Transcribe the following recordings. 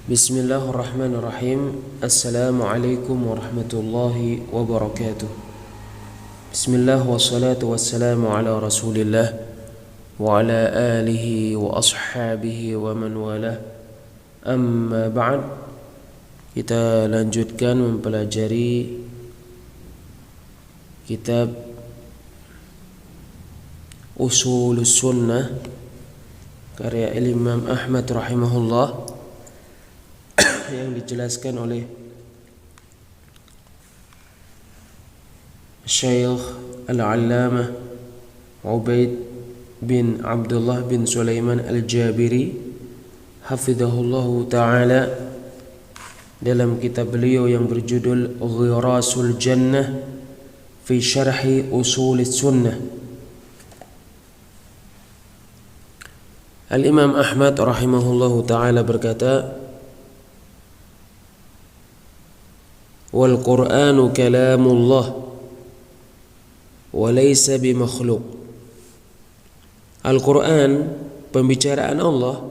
Bismillahirrahmanirrahim. Assalamualaikum warahmatullahi wabarakatuh. Bismillah wassalatu wassalamu ala rasulillah wa ala alihi wa ashabihi wa man walah. Amma ba'd. Kita lanjutkan mempelajari kitab Ushulus Sunnah karya Imam Ahmad rahimahullah, yang dijelaskan oleh Syekh Al-Allamah Ubaid bin Abdullah bin Sulaiman Al-Jabiri hafizahullahu ta'ala dalam kitab beliau yang berjudul Ghirasul Jannah fi Syarhi Usulis Sunnah. Al-Imam Ahmad rahimahullahu ta'ala berkata, wal Qur'anu kalamullah wa laysa bimakhluq. Al-Qur'an pembicaraan Allah,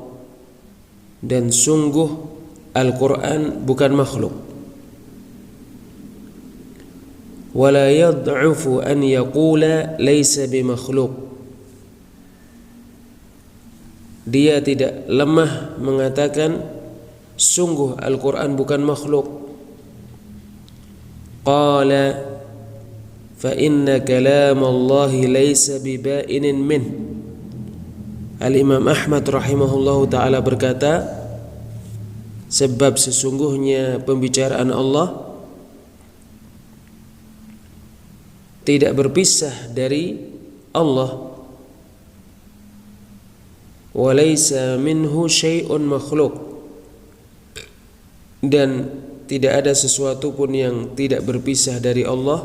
dan sungguh Al-Qur'an bukan makhluk. Wa la yad'ufu an yaqula laysa bimakhluq. Dia tidak lemah mengatakan sungguh Al-Qur'an bukan makhluk. Qala fa inna kalam Allah laysa biba'inin min. Al-Imam Ahmad rahimahullahu ta'ala berkata, sebab sesungguhnya pembicaraan Allah tidak berpisah dari Allah. Wa laysa minhu syai'un makhluk, dan tidak ada sesuatu pun yang tidak berpisah dari Allah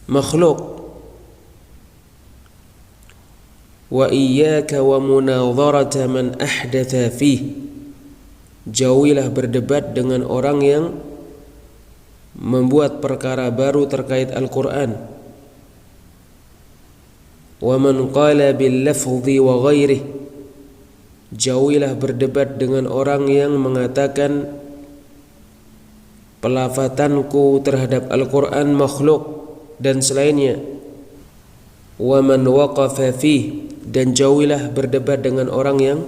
makhluk. Wa iyyaka wa munadharata man ahdatha fih. Jauhilah berdebat dengan orang yang membuat perkara baru terkait Al-Qur'an. Wa man qala bil lafzi wa ghairihi. Jauhilah berdebat dengan orang yang mengatakan pelafatanku terhadap Al-Qur'an makhluk dan selainnya. Wa man waqafa fih. Dan jauhilah berdebat dengan orang yang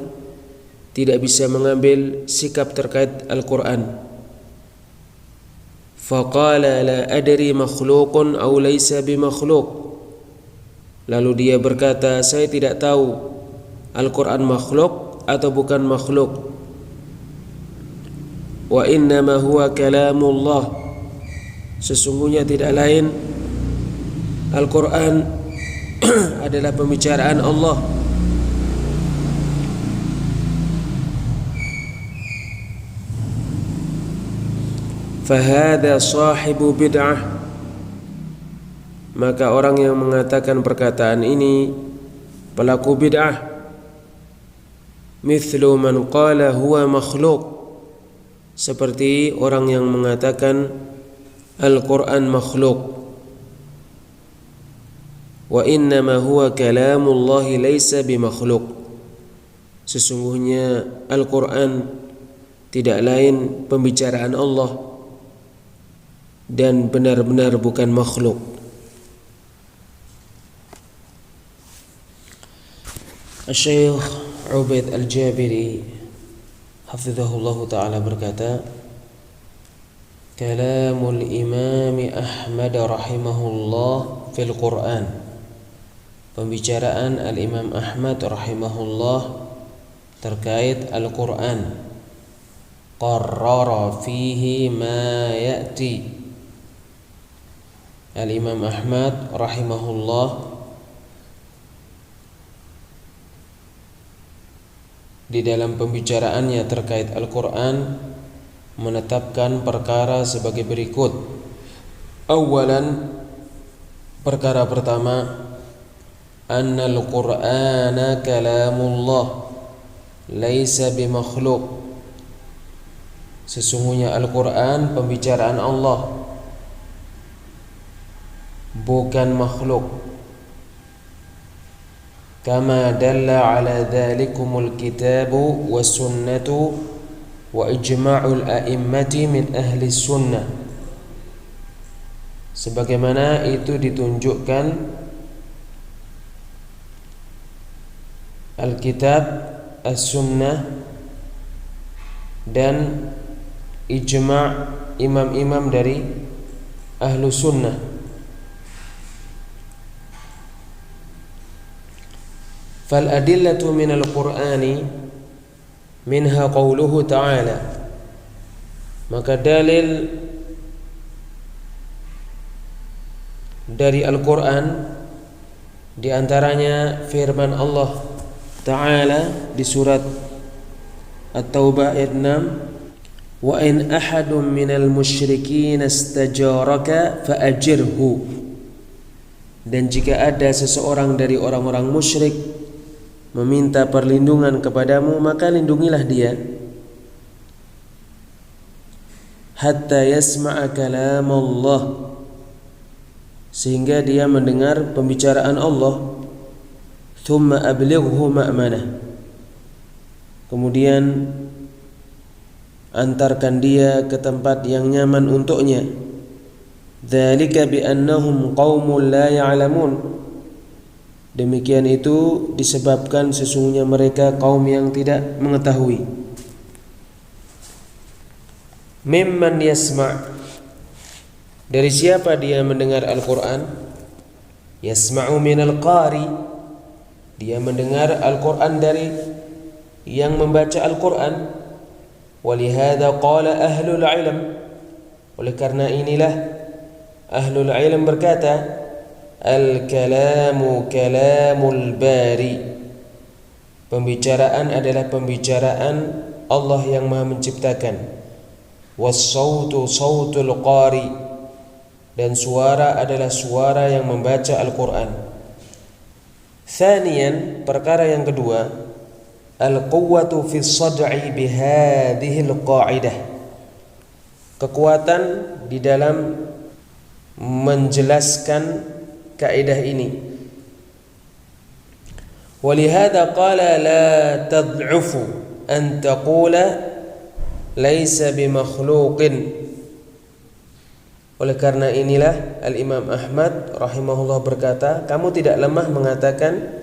tidak bisa mengambil sikap terkait Al-Qur'an. Faqala la adri makhluqun aw laysa bimakhluq. Lalu dia berkata, saya tidak tahu Al-Qur'an makhluk atau bukan makhluk. Wa innama huwa kalamullah. Sesungguhnya tidak lain Al-Qur'an adalah pembicaraan Allah. Fahada sahibu bid'ah. Maka orang yang mengatakan perkataan ini pelaku bid'ah. Mithlu man qala huwa makhluk. Seperti orang yang mengatakan Al-Qur'an makhluk. Wa innama huwa kalamullahi laysa bimakhluk. Sesungguhnya Al-Qur'an tidak lain pembicaraan Allah dan benar-benar bukan makhluk. Syekh Ubaid Al-Jabiri hafizahullahu ta'ala berkata, kalamul imami Ahmad rahimahullah fil Qur'an. Pembicaraan Al-Imam Ahmad rahimahullah terkait Al-Qur'an. Qarrara fihi ma ya'ti. Al-Imam Ahmad rahimahullah di dalam pembicaraannya terkait Al-Qur'an menetapkan perkara sebagai berikut. Awalan, perkara pertama, anna al-Qur'ana kalamullah laisa bimakhluk. Sesungguhnya Al-Qur'an pembicaraan Allah, bukan makhluk. Kama dalla ala dhalikumul kitabu was sunnatu wa ijma'ul a'immati min ahli sunnah, sebagaimana itu ditunjukkan Alkitab, As-Sunnah dan ijma' imam-imam dari ahlu sunnah. Fal adillatu minal Qur'ani minha qawluhu ta'ala, maka dalil dari Al-Quran di antaranya firman Allah Ta'ala di surat At-Taubah ayat 6, wa in ahadun minal musyrikin istajaraka faajirhu, dan jika ada seseorang dari orang-orang musyrik meminta perlindungan kepadamu, maka lindungilah dia, hatta yasma'a kalam Allah, sehingga dia mendengar pembicaraan Allah. Thumma ablighu ma'manah, kemudian antarkan dia ke tempat yang nyaman untuknya. Dzalika bi annahum qaumun la ya'lamun, demikian itu disebabkan sesungguhnya mereka kaum yang tidak mengetahui. Mimman yasma', dari siapa dia mendengar Al-Quran? Yasma'u minal qari, dia mendengar Al-Quran dari yang membaca Al-Quran. Walihada qala ahlul ilm, oleh karena inilah ahlul ilm berkata, al-kalamu kalamul bari, pembicaraan adalah pembicaraan Allah yang Maha menciptakan. Was-sautu sautul qari, dan suara adalah suara yang membaca Al-Quran. Thaniyan, perkara yang kedua, al-quwwatu fi sad'i bihadhihi al-qa'idah, kekuatan di dalam menjelaskan kaidah ini. Walihada qala la tad'ufu an taqula laisa bimakhluqin, oleh karena inilah Al-Imam Ahmad rahimahullah berkata, kamu tidak lemah mengatakan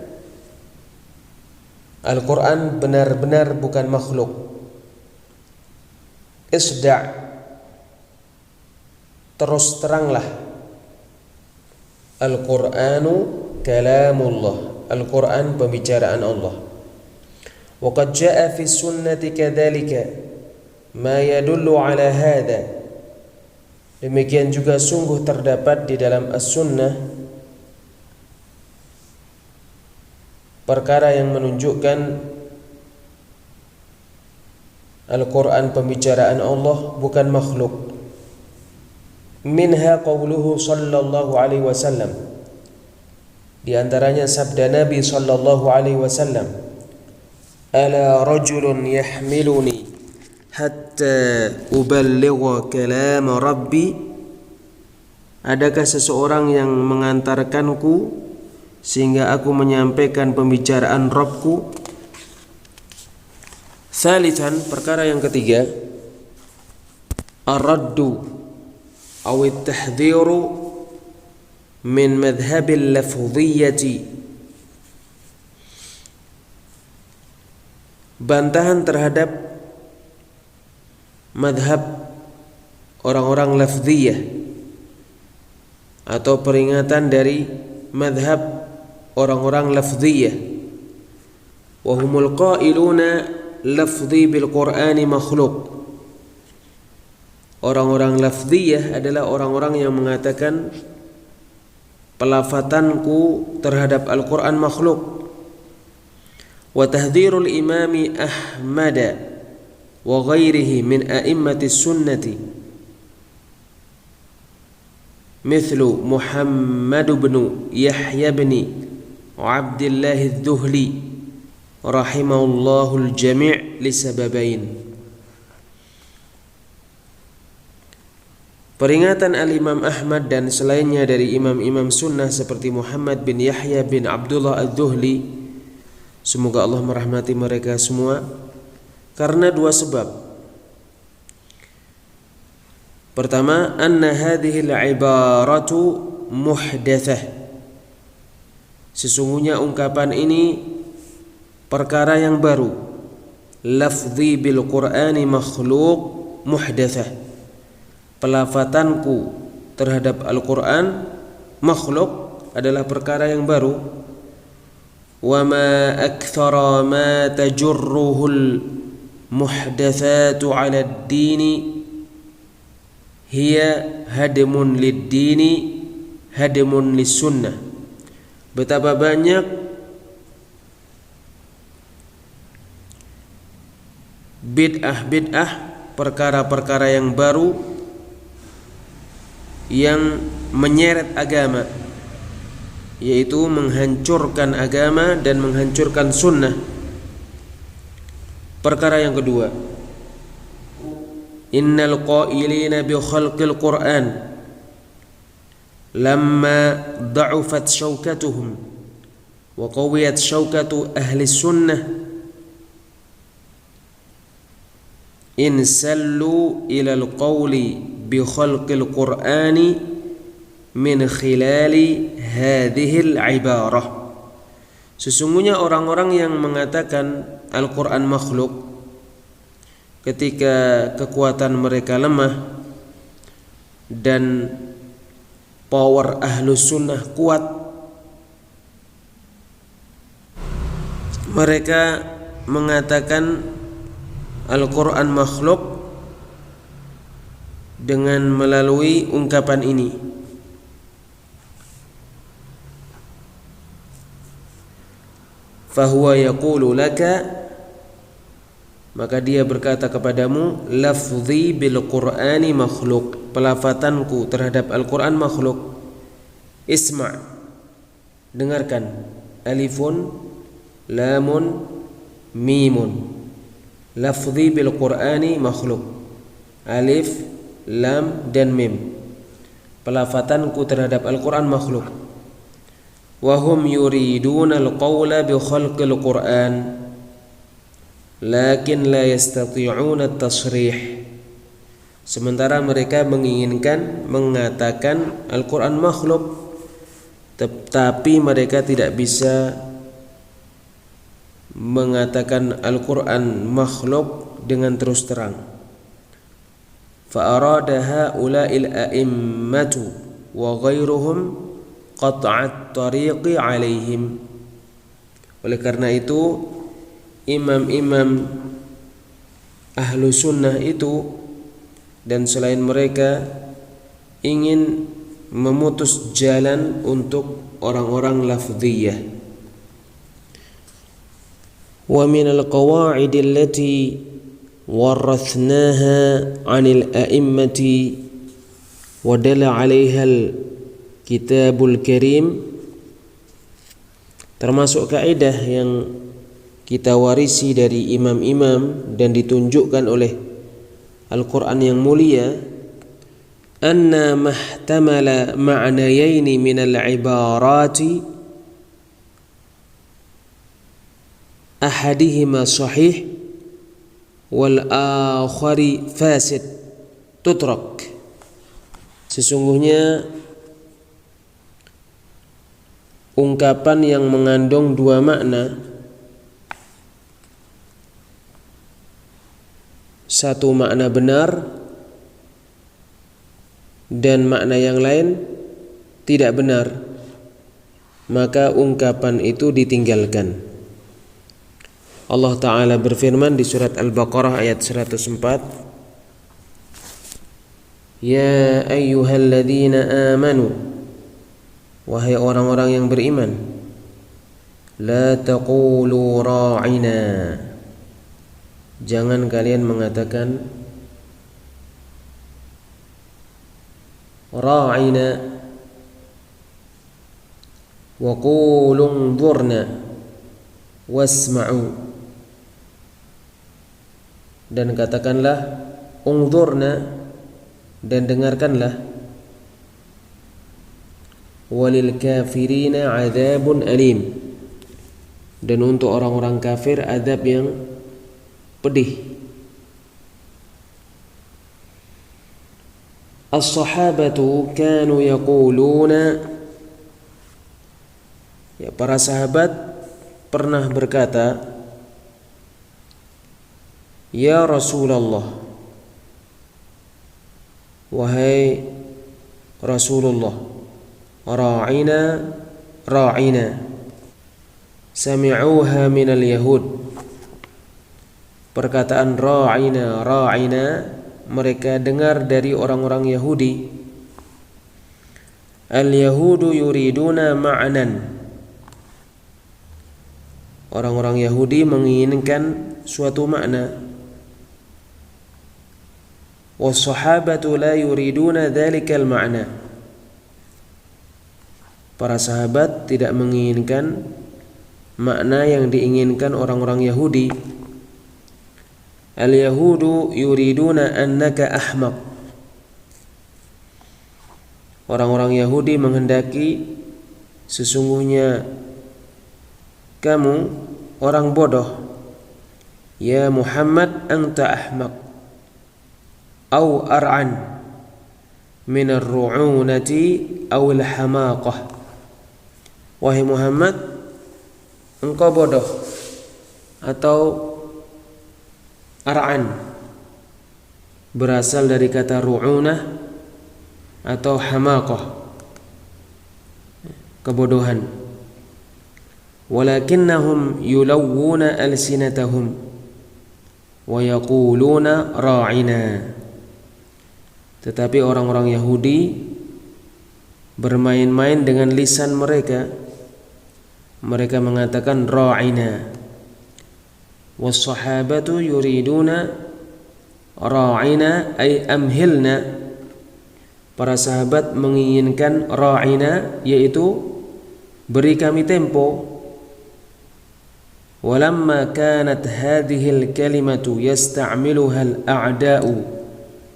Al-Quran benar-benar bukan makhluk. Isda', terus teranglah, Al-Quranu kalamullah, Al-Quran pembicaraan Allah. Wa qad jaa'a fi sunnati kadzalika ma yadullu ala hadza, demikian juga sungguh terdapat di dalam As-Sunnah perkara yang menunjukkan Al-Quran pembicaraan Allah bukan makhluk. Minha qawluhu sallallahu alaihi wasallam, di antaranya sabda Nabi sallallahu alaihi wasallam, ala rajulun yahmiluni hatta uballigha kalam rabbi, adakah seseorang yang mengantarkanku sehingga aku menyampaikan pembicaraan Rabbku? Salisan, perkara yang ketiga, ar-raddu aw at-tahdhiru min madhhabil lafdhiyyati, bantahan terhadap madhab orang-orang lafdhiyah atau peringatan dari madhab orang-orang lafdhiyah. Wa humul qailuna lafdhi bil Qur'ani makhluk, orang-orang lafdhiyah adalah orang-orang yang mengatakan pelafatanku terhadap Al-Quran makhluk. Wa tahdhirul imami Ahmad wa ghairihi min a'immatis sunnati mithlu Muhammad bin Yahya bin Abdullah adh-Dhuhli rahimahullahu al-jami' li sababain. Peringatan Al-Imam Ahmad dan selainnya dari imam-imam sunnah seperti Muhammad bin Yahya bin Abdullah adh-Dhuhli, semoga Allah merahmati mereka semua, karena dua sebab. Pertama, anna hadhihi al-ibaratu muhdatsah. Sesungguhnya ungkapan ini perkara yang baru. Lafzi bil Qur'ani makhluq muhdatsah. Pelafatanku terhadap Al-Qur'an makhluk adalah perkara yang baru. Wa ma aktsara ma tajurruhul muhdatsatu 'ala ad-dini hiya hadmun lid-dini hadmun lis-sunnah. Betapa banyak bid'ah-bid'ah, perkara-perkara yang baru yang menyeret agama, yaitu menghancurkan agama dan menghancurkan sunnah. Perkara yang kedua, innal qailina bi khalqil Qur'an lamma da'ufat syaukatuhum wa qawiyat syaukatu ahli sunnah insallu ila al-qawli bi khalqil Qur'ani min khilali hadhil ibarah. Sesungguhnya orang-orang yang mengatakan Al-Quran makhluk, ketika kekuatan mereka lemah dan power ahlus sunnah kuat, mereka mengatakan Al-Quran makhluk dengan melalui ungkapan ini. Fahuwa yaqulu laka, maka dia berkata kepadamu, lafzi bil Qur'ani makhluk, pelafatanku terhadap Al-Quran makhluk. Isma', dengarkan, alifun lamun mimun, lafzi bil Qur'ani makhluk, alif lam dan mim, pelafatanku terhadap Al-Quran makhluk. Wahum yuriduna al-qawla bi khalqil Qur'an lakin la yastati'una at-tashrih. Sementara mereka menginginkan mengatakan Al-Quran makhluk, tetapi mereka tidak bisa mengatakan Al-Quran makhluk dengan terus terang. Fa arada haula'il a'immatu wa ghairuhum qat'at tariqi alaihim. Oleh karena itu imam-imam ahlu sunnah itu dan selain mereka ingin memutus jalan untuk orang-orang lafdhiyah. Wa min al-qawa'id allati warathnaha 'anil a'immati wa dalla 'alaiha Kitabul Karim, termasuk kaidah yang kita warisi dari imam-imam dan ditunjukkan oleh Al-Quran yang mulia, anna mahtamala ma'nayaini minal ibarati ahadihima sahih wal akhari fasid tutrak. Sesungguhnya ungkapan yang mengandung dua makna, satu makna benar dan makna yang lain tidak benar, maka ungkapan itu ditinggalkan. Allah Ta'ala berfirman di surat Al-Baqarah ayat 104, Ya ayyuhalladzina amanu, wahai orang-orang yang beriman, la taqulu ra'ina, jangan kalian mengatakan ra'ina, wa qulu unzurna wasma'u, dan katakanlah unzurna, dan dengarkanlah. Walil kafirina adzabun alim, dan untuk orang-orang kafir azab yang pedih. As-sahabatu kanu yaquluna, ya, para sahabat pernah berkata, ya Rasulullah, wahai Rasulullah, ra'ina ra'ina. Sami'uha minal yahud. Perkataan ra'ina ra'ina mereka dengar dari orang-orang Yahudi. Al-yahudu yuriduna ma'nan. Orang-orang Yahudi menginginkan suatu makna. Was-sahabatu la yuriduna dhalikal ma'na. Para sahabat tidak menginginkan makna yang diinginkan orang-orang Yahudi. Al-yahudu yuriduna annaka ahmaq. Orang-orang Yahudi menghendaki sesungguhnya kamu orang bodoh. Ya Muhammad anta ahmaq au ar'an min ar-ru'unati aw al-hamaqah. Wahai Muhammad, engkau bodoh atau ar'an, berasal dari kata ru'unah atau hamaqah, kebodohan. Walakinnahum yulawwuna alsinatahum wa yaquluna ra'ina. Tetapi orang-orang Yahudi bermain-main dengan lisan mereka. Mereka mengatakan ra'ina. Was-sahabatu yuriduna ra'ina ay amhilna. Para sahabat menginginkan ra'ina, yaitu beri kami tempo. Walamma kanat hadhihi al-kalimatu yasta'miluha al-a'da'u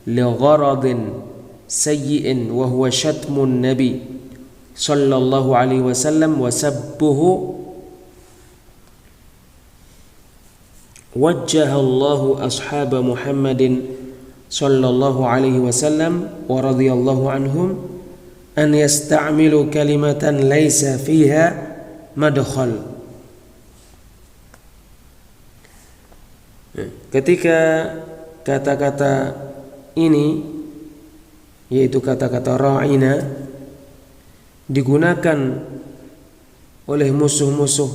ligharadin sayyi'in wa huwa shatmun nabi sallallahu alaihi wasallam wa sabbuhu, wajjaha Allahu ashab Muhammadin sallallahu alaihi wasallam wa radhiyallahu anhum an yasta'milu kalimatan laysa fiha madkhal. Ketika kata-kata ini, yaitu kata-kata ra'ina, digunakan oleh musuh-musuh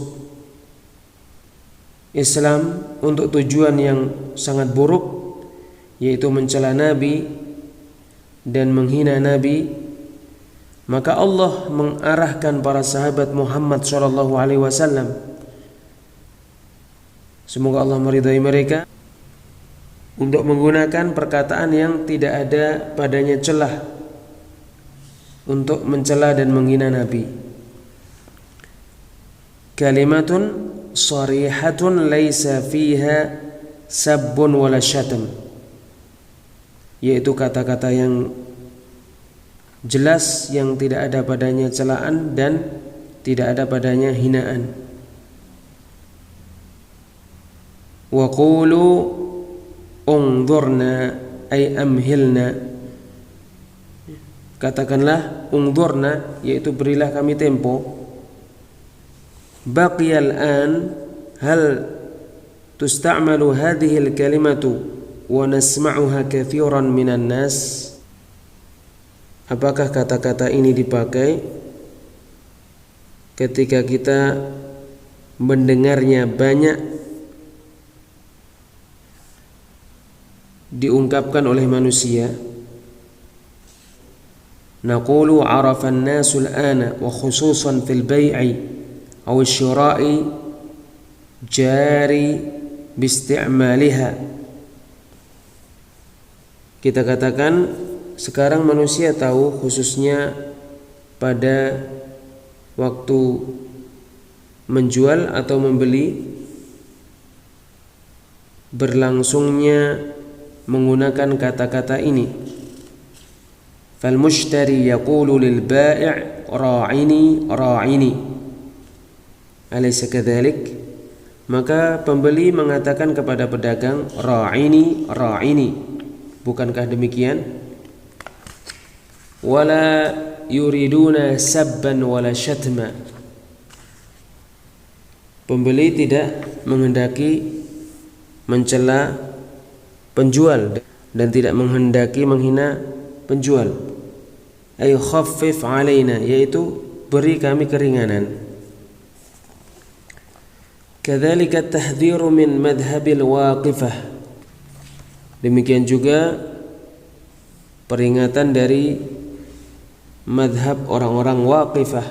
Islam untuk tujuan yang sangat buruk, yaitu mencela Nabi dan menghina Nabi, maka Allah mengarahkan para sahabat Muhammad SAW, semoga Allah meridai mereka, untuk menggunakan perkataan yang tidak ada padanya celah untuk mencela dan menghina Nabi. Kalimatun sharihatun laisa fiha sabbun wala syatam, yaitu kata-kata yang jelas yang tidak ada padanya celaan dan tidak ada padanya hinaan. Wa qulu unzurna ay amhilna. Katakanlah unzurna, yaitu berilah kami tempo. Baqiyal an hal tusta'malu hadhihi al-kalimatu wa nasma'uha katsiran minan nas. Apakah kata-kata ini dipakai ketika kita mendengarnya banyak diungkapkan oleh manusia? Naqulu arafa an-nasu al-ana wa khususan fil bai'i aw asy-syira'i jari biisti'maliha. Kita katakan sekarang manusia tahu, khususnya pada waktu menjual atau membeli, berlangsungnya menggunakan kata-kata ini. Fal mushtari yaqulu lil bai' ra'ini ra'ini, alaysa kadzalik? Maka pembeli mengatakan kepada pedagang ra'ini ra'ini, bukankah demikian? wala yuriduna sabban wala syatma. Pembeli tidak menghendaki mencela penjual dan tidak menghendaki menghina penjual. Ay khaffif alaina, yaitu beri kami keringanan. Kadzalika tahdhiru min madhhabil waqifah. Demikian juga peringatan dari madhab orang-orang waqifah.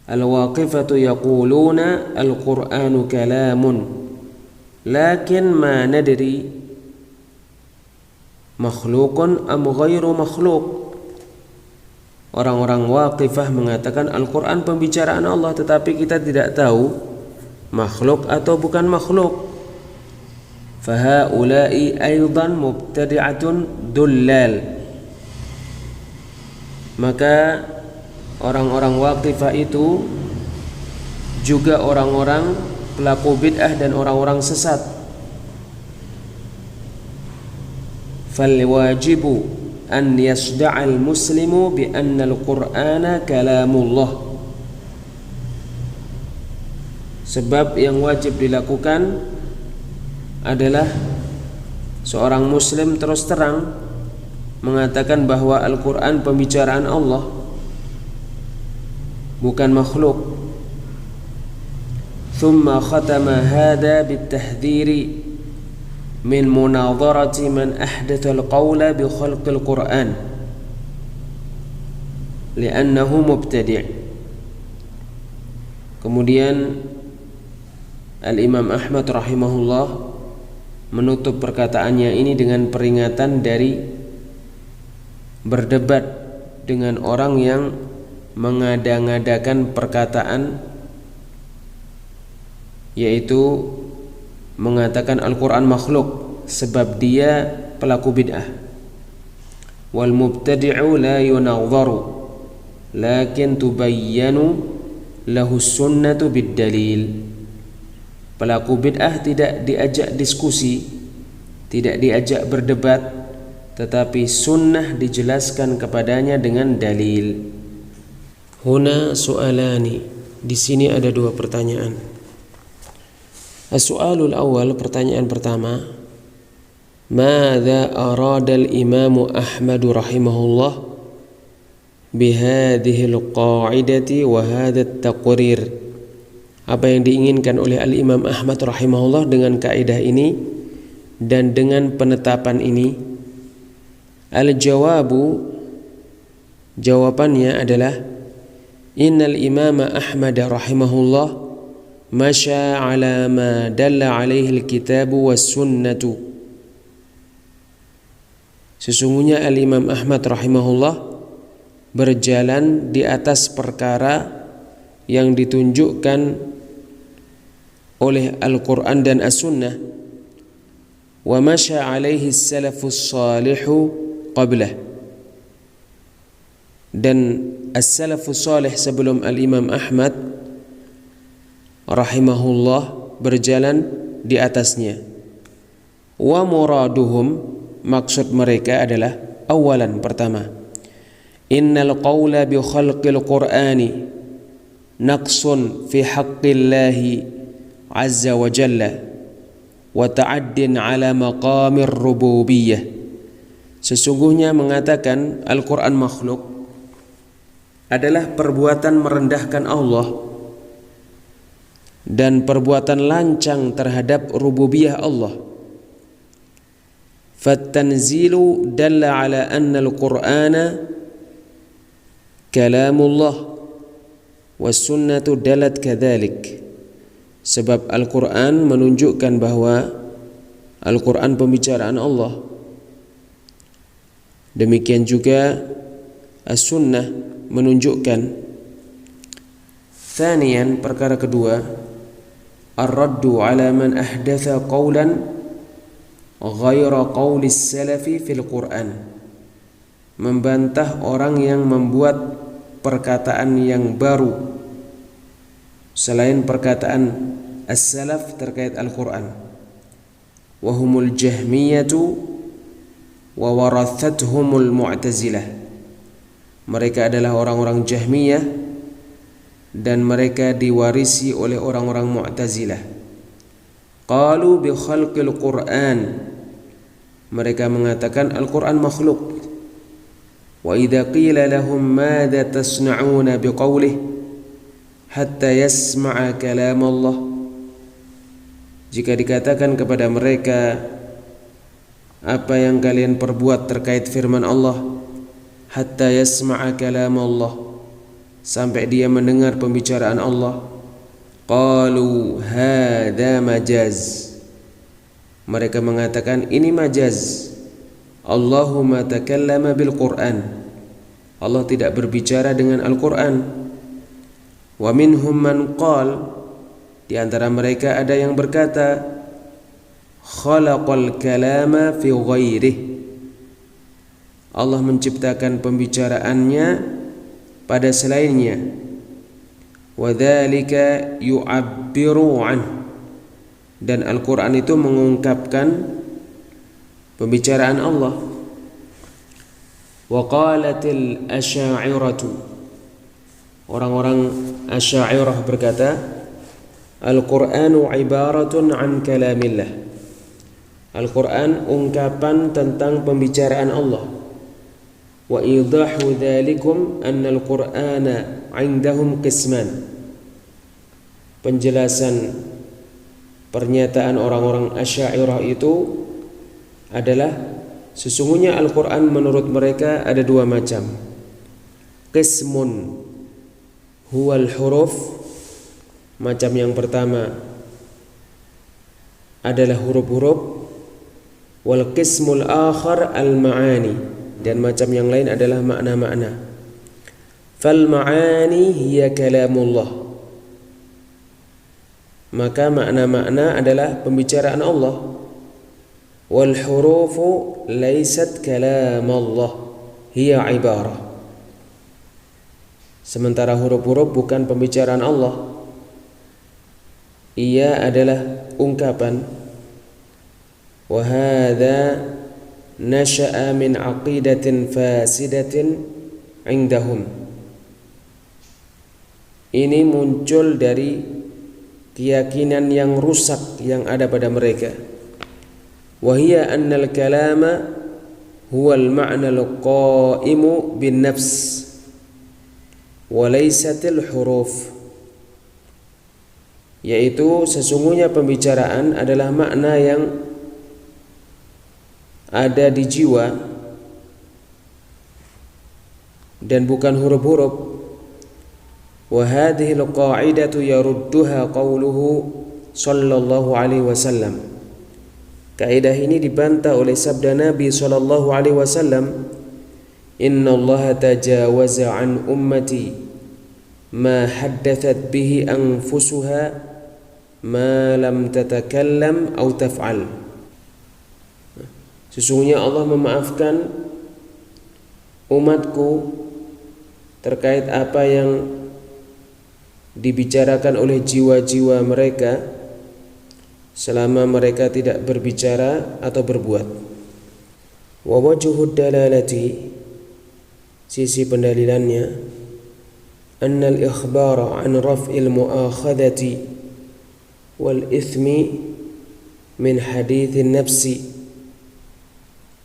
Al-waqifatu yaquluna al-Qur'anu kalamun lakin ma nadri makhluqun am ghairu makhluq. Orang-orang waqifah mengatakan Al-Quran pembicaraan Allah, tetapi kita tidak tahu makhluk atau bukan makhluk. Fahaula'i aidan mubtadi'atun dullal. Maka orang-orang waqifah itu juga orang-orang pelaku bid'ah dan orang-orang sesat. Fal wajibu an yasda'al muslimu bi anna al-Qur'ana kalamullah. Sebab yang wajib dilakukan adalah seorang muslim terus terang mengatakan bahwa Al-Quran pembicaraan Allah, bukan makhluk. Thumma khatama hadha bitahdhiri min munadharati man ahdatha al-qawla bi khalqil Qur'an li'annahu mubtadi'. Kemudian Al-Imam Ahmad rahimahullah menutup perkataannya ini dengan peringatan dari berdebat dengan orang yang mengada-ngadakan perkataan, yaitu mengatakan Al-Quran makhluk, sebab dia pelaku bid'ah. Wal mubtadi'u la yunadharu lakin tubayyanu lahu sunnatu bid dalil. Pelaku bid'ah tidak diajak diskusi, tidak diajak berdebat, tetapi sunnah dijelaskan kepadanya dengan dalil. Huna su'alani, di sini ada dua pertanyaan. As-su'alul awal, pertanyaan pertama, madza arada al-Imam Ahmad rahimahullah bihadhihi al-qa'idati wa hadha at-taqrir? Apa yang diinginkan oleh Al-Imam Ahmad rahimahullah dengan kaidah ini dan dengan penetapan ini? Al-jawabu, jawabannya adalah innal Imam Ahmad rahimahullah masya ala ma dalla alaihi al-kitabu was sunnatu. Sesungguhnya Al-Imam Ahmad rahimahullah berjalan di atas perkara yang ditunjukkan oleh Al-Quran dan As-Sunnah, wa masya alaihi salafus salihu qablah, dan as-salafus salih sebelum Al-Imam Ahmad rahimahullah berjalan di atasnya. Wa muraduhum, maksud mereka adalah awalan, pertama, innal qawla bi khalqil qur'ani naqsun fi haqqillahi azza wa jalla wa ta'addin ala maqamir rububiyyah. Sesungguhnya mengatakan Al-Quran makhluk adalah perbuatan merendahkan Allah dan perbuatan lancang terhadap rububiyah Allah. Fattanzilu dalla ala anna al-Qur'ana kalamullah was sunnatu dalat kadzalik. Sebab Al-Quran menunjukkan bahwa Al-Quran pembicaraan Allah. Demikian juga As-Sunnah menunjukkan. Thaniyan, perkara kedua, ar-raddu ala man ahdatha qawlan ghaira qawli salafi fil Qur'an. Membantah orang yang membuat perkataan yang baru selain perkataan as-salaf terkait Al-Quran. Wahumul jahmiyatu wa warathathumul mu'tazilah. Mereka adalah orang-orang Jahmiyah dan mereka diwarisi oleh orang-orang Mu'tazilah. Qalu bi khalqil Qur'an, mereka mengatakan Al-Qur'an makhluk. Wa idza qila lahum madza tasna'una biqaulih hatta yasma'a kalam Allah, jika dikatakan kepada mereka, apa yang kalian perbuat terkait firman Allah, hatta yasma'a kalam Allah, sampai dia mendengar pembicaraan Allah, qalu hadza majaz, mereka mengatakan ini majaz. Allahumma takallama bil Qur'an, Allah tidak berbicara dengan Al-Qur'an. Wa minhum man qal, di antara mereka ada yang berkata, khalaqal kalama fi ghairihi, Allah menciptakan pembicaraannya pada selainnya. Wa dzalika yu'abbiru an, dan Al-Qur'an itu mengungkapkan pembicaraan Allah. Wa qalatil asy'ariyatu, orang-orang Asy'ariyah berkata, Al-Qur'anu ibaratun an kalamillah, Al-Qur'an ungkapan tentang pembicaraan Allah. Wa idahu dzalikum anna al-Qur'ana 'indahum qisman, penjelasan pernyataan orang-orang Asy'ariyah itu adalah sesungguhnya Al-Qur'an menurut mereka ada dua macam. Qismun huwal huruf, macam yang pertama adalah huruf-huruf. Wal qismul akhar al ma'ani, dan macam yang lain adalah makna-makna. Fal ma'ani hiya kalamullah, maka makna-makna adalah pembicaraan Allah. Wal hurufu laysat kalamullah hiya ibarah, sementara huruf-huruf bukan pembicaraan Allah, ia adalah ungkapan. Wa hadza nasha'a min aqidatin fasidatin indahum, ini muncul dari keyakinan yang rusak yang ada pada mereka. Wa hiya anna al-kalama huwa al-ma'na al-qa'imu bin nafs wa laysatil huruf, yaitu sesungguhnya pembicaraan adalah makna yang ada di jiwa dan bukan huruf-huruf. Wa hadhihi al-qa'idatu yarudduha qawluhu sallallahu alaihi wasallam, kaidah ini dibantah oleh sabda Nabi sallallahu alaihi wasallam, inna Allah tajawaza an ummati ma haddathat bihi anfusuha ma lam tatakallam aw taf'al, sesungguhnya Allah memaafkan umatku terkait apa yang dibicarakan oleh jiwa-jiwa mereka selama mereka tidak berbicara atau berbuat. Wa wajhud dalalati, sisi pendalilannya, anna al-ikhbara an raf'il mu'akhadati wal ithmi min hadithin nafsi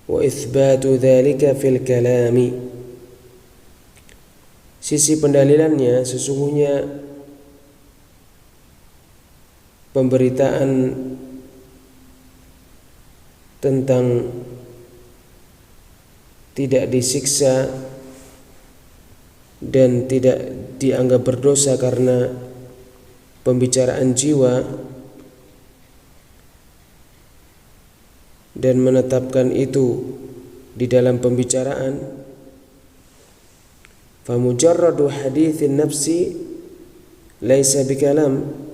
wa ithbatu dhalika fil kalami, sisi pendalilannya sesungguhnya pemberitaan tentang tidak disiksa dan tidak dianggap berdosa karena pembicaraan jiwa, dan menetapkan itu di dalam pembicaraan. Fa mujarradu hadithin nafsi laisa bikalam,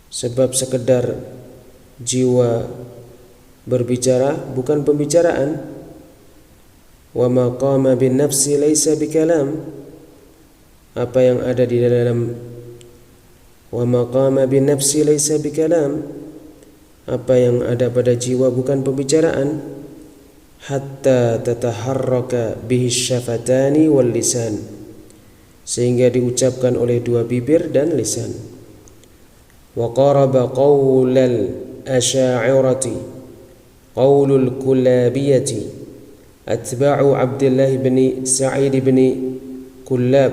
sebab sekedar jiwa berbicara bukan pembicaraan. Wa ma qama bin nafsi laisa bikalam, apa yang ada di dalam wa ma qama bin nafsi laisa bikalam, apa yang ada pada jiwa bukan pembicaraan. hatta tataharraka bihi syafatani wal lisan, sehingga diucapkan oleh dua bibir dan lisan. Wa qaraba qaulal asy'ariyati qaulul kullabiyati atba'u Abdullah bin Sa'id bin Kullab,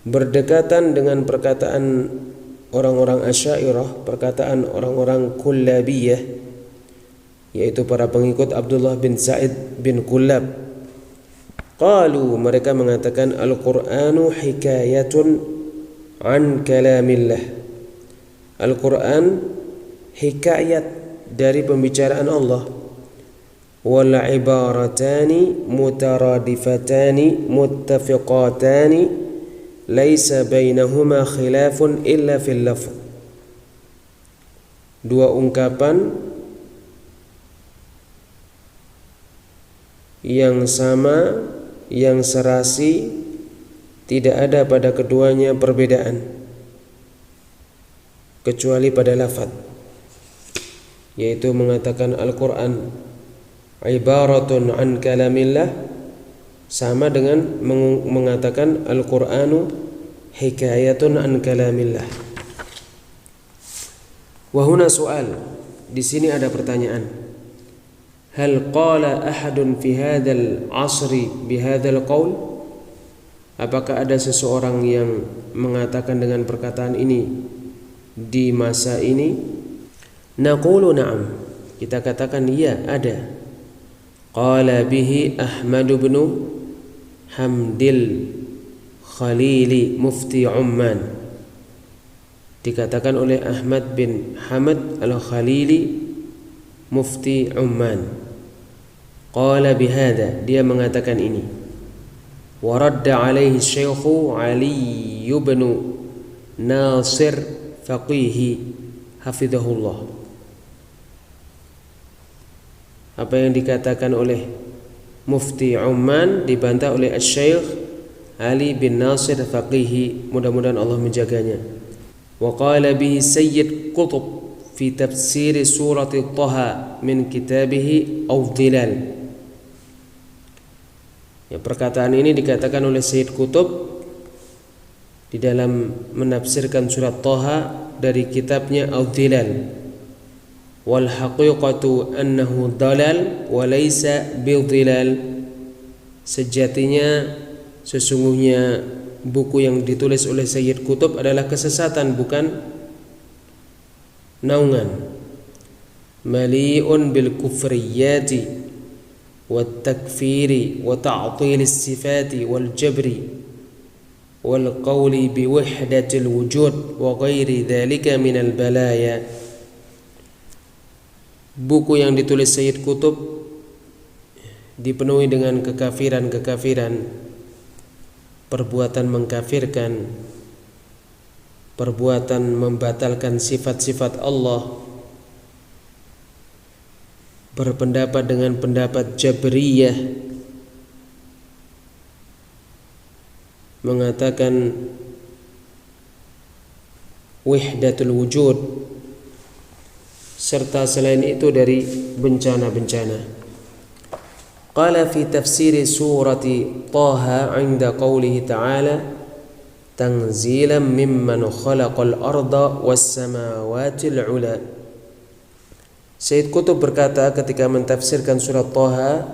berdekatan dengan perkataan orang-orang Asy'ariyah, perkataan orang-orang Kullabiyah, yaitu para pengikut Abdullah bin Sa'id bin Kullab. Qalu, mereka mengatakan, Al-Qur'anu hikayatun an kalamillah. Al-Qur'an hikayat dari pembicaraan Allah. Wal ibaratani mutaradifatani muttafiqatani laisa bainahuma khilafun illa fil lafz. Dua ungkapan yang sama, yang serasi, tidak ada pada keduanya perbedaan kecuali pada lafaz, yaitu mengatakan Al-Qur'an ibaratun an kalamillah sama dengan mengatakan Al-Qur'anu hikayatun an kalamillah. Wa huna su'al, di sini ada pertanyaan. Hal qala ahadun fi hadzal 'asri bi hadzal qaul? Apakah ada seseorang yang mengatakan dengan perkataan ini di masa ini? Naqulu na'am, kita katakan iya, ada. Qala bihi Ahmad bin Hamdil Khalili mufti Umman, dikatakan oleh Ahmad bin Hamad al-Khalili mufti Umman. Qala bihada, dia mengatakan ini. Wa radda alaihi Syekh Ali bin Nasir Faqihi hafizahullah. Apa yang dikatakan oleh Mufti Umman dibantah oleh Syekh Ali bin Nasir Faqihi, mudah-mudahan Allah menjaganya. Wa qala bihi Sayyid Qutb fi tafsir surat Taha min kitabihi Awdilal. Ya, perkataan ini dikatakan oleh Sayyid Qutb di dalam menafsirkan surat Taha dari kitabnya Awdilal. Wal haqiqatu annahu dalal wa laysa bidilal. Sejatinya, sesungguhnya buku yang ditulis oleh Sayyid Qutb adalah kesesatan, bukan naungan. Mali'un bil kufriyati wat takfiri wa ta'til as-sifati wal jabri wal qawli bi wahdatil wujud wa ghairi dhalika min al balaya. Buku yang ditulis Sayyid Qutb dipenuhi dengan kekafiran-kekafiran, perbuatan mengkafirkan, perbuatan membatalkan sifat-sifat Allah, berpendapat dengan pendapat Jabriyah, mengatakan wahdatul wujud, serta selain itu dari bencana-bencana. Qala fi tafsir surati Taha 'inda qawlihi ta'ala tanzilan mimman khalaqal arda was samawati al-'ula. Sayyid Qutb berkata ketika mentafsirkan surat Taha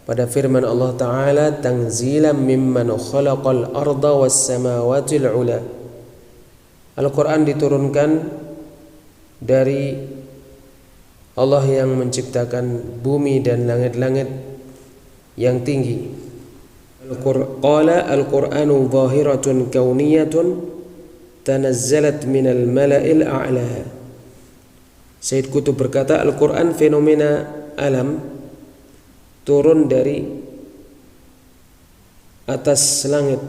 pada firman Allah Ta'ala tanzilan mimman khalaqal arda was samawati al-'ula. Al-Quran diturunkan dari Allah yang menciptakan bumi dan langit-langit yang tinggi. Qala al-Qur'anu zahiratun kauniyatun tanazzalat minal mala'il a'la. Sayyid Qutb berkata, Al-Quran fenomena alam, turun dari atas langit.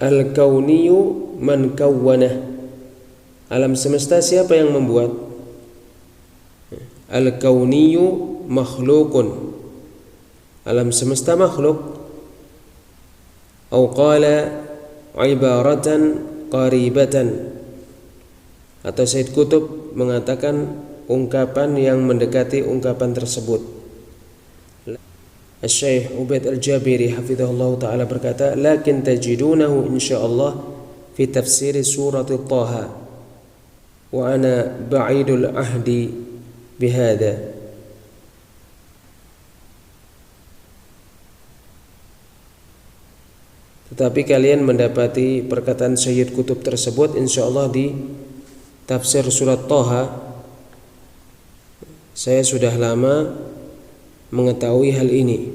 Al-kauniyu man kawwanah. Alam semesta siapa yang membuat? Al-kauniyu makhlukun. Alam semesta makhluk. Atau qala ibaratan qaribatan. Atau Sayyid Qutb mengatakan ungkapan yang mendekati ungkapan tersebut. Syekh Ubaid Al-Jabiri hafizahullah ta'ala berkata, lakin tajidunahu insyaallah fi tafsir surat Taha wa ana ba'idul ahdi bihada. Tetapi kalian mendapati perkataan Sayyid Qutb tersebut insyaallah di tafsir surat Taha. Saya sudah lama mengetahui hal ini.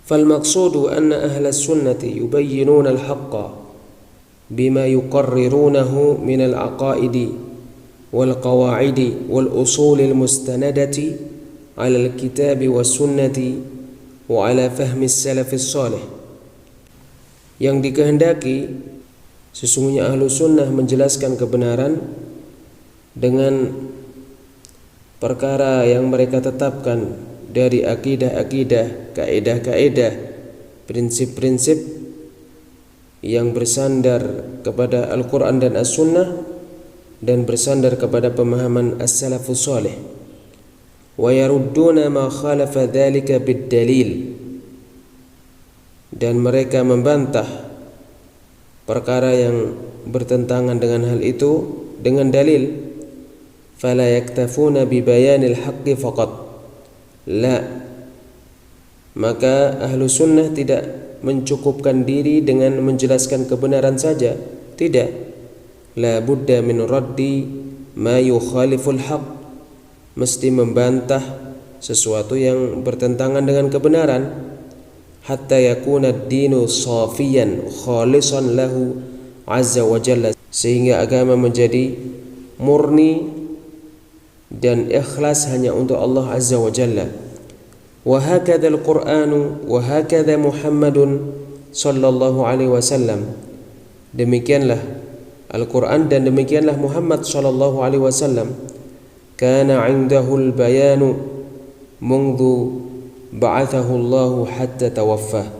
Fal maqsudu anna ahla sunnati yubayyinuna al-haqqa bima yuqarrirunahu min al-aqaidi wal qawa'idi wal usul al-mustanadati 'ala al-kitabi was sunnati wa 'ala fahmi as-salaf as-salih. Yang dikehendaki sesungguhnya ahlu sunnah menjelaskan kebenaran dengan perkara yang mereka tetapkan dari akidah-akidah, kaedah-kaedah, prinsip-prinsip yang bersandar kepada Al-Quran dan As-Sunnah dan bersandar kepada pemahaman As-Salafus Salih. Wa yarudduna ma khalafa dhalika bid-dalil, dan mereka membantah perkara yang bertentangan dengan hal itu dengan dalil. Fala yaktafuna bi bayanil haqqi faqat, la, maka ahlu sunnah tidak mencukupkan diri dengan menjelaskan kebenaran saja, tidak. La budda min raddi ma yukhaliful haqq, mesti membantah sesuatu yang bertentangan dengan kebenaran. Hatta yakuna ad-dinu safiyan khalisan lahu azza wa jalla, sehingga agama menjadi murni dan ikhlas hanya untuk Allah azza wa jalla. Wa hakadha al-Qur'anu wa hakadha Muhammadun sallallahu alaihi wasallam, demikianlah Al-Qur'an dan demikianlah Muhammad sallallahu alaihi wasallam. Kana 'indahu al-bayanu mundu ba'athahu Allahu hatta tawaffah.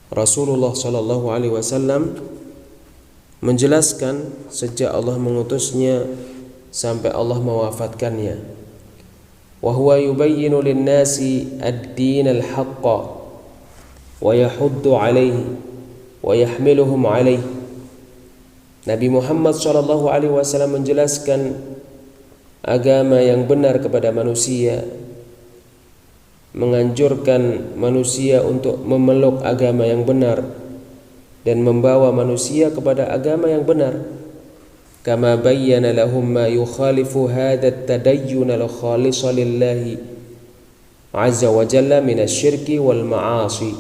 Rasulullah sallallahu alaihi wasallam menjelaskan sejak Allah mengutusnya sampai Allah mewafatkannya. Wa huwa yubayyinu lin-nasi ad-din al-haqqa wa yahuddu 'alaihi wa yahmiluhum 'alaihi. Nabi Muhammad sallallahu alaihi wasallam menjelaskan agama yang benar kepada manusia, menganjurkan manusia untuk memeluk agama yang benar dan membawa manusia kepada agama yang benar. Kama bayyana lahum ma yukhalifu hadha at-tadayyun al-khalisa lillahi azza wa jalla min asy-syirki wal ma'asi.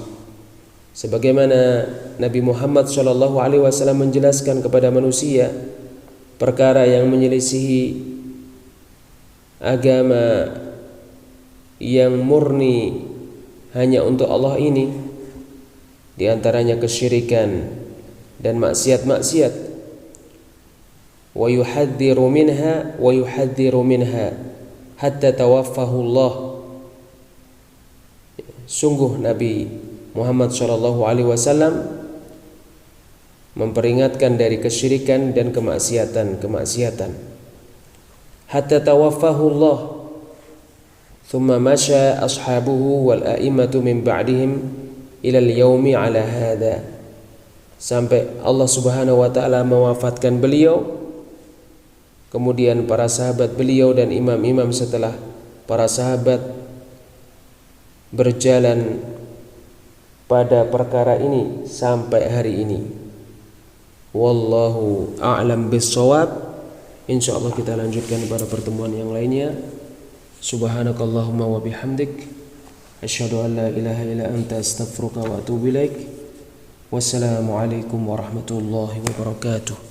Sebagaimana Nabi Muhammad sallallahu alaihi wasallam menjelaskan kepada manusia perkara yang menyelisihi agama yang murni hanya untuk Allah ini, diantaranya kesyirikan dan maksiat-maksiat. Wa yuhadziru minha hatta tawaffahu Allah. Sungguh Nabi Muhammad sallallahu alaihi wasallam memperingatkan dari kesyirikan dan kemaksiatan hatta tawaffahu Allah. Thumma masya ashabuhu wal a'immatu min ba'dihim ila al-yaumi ala hadha, sampai Allah Subhanahu wa taala mewafatkan beliau, kemudian para sahabat beliau dan imam-imam setelah para sahabat berjalan pada perkara ini sampai hari ini. Wallahu a'lam bis-shawab. Insyaallah kita lanjutkan pada pertemuan yang lainnya. Subhanakallahumma wa bihamdik, asyhadu an la ilaha illa anta astaghfiruka wa atubu ilaik. Wassalamu alaikum warahmatullahi wabarakatuh.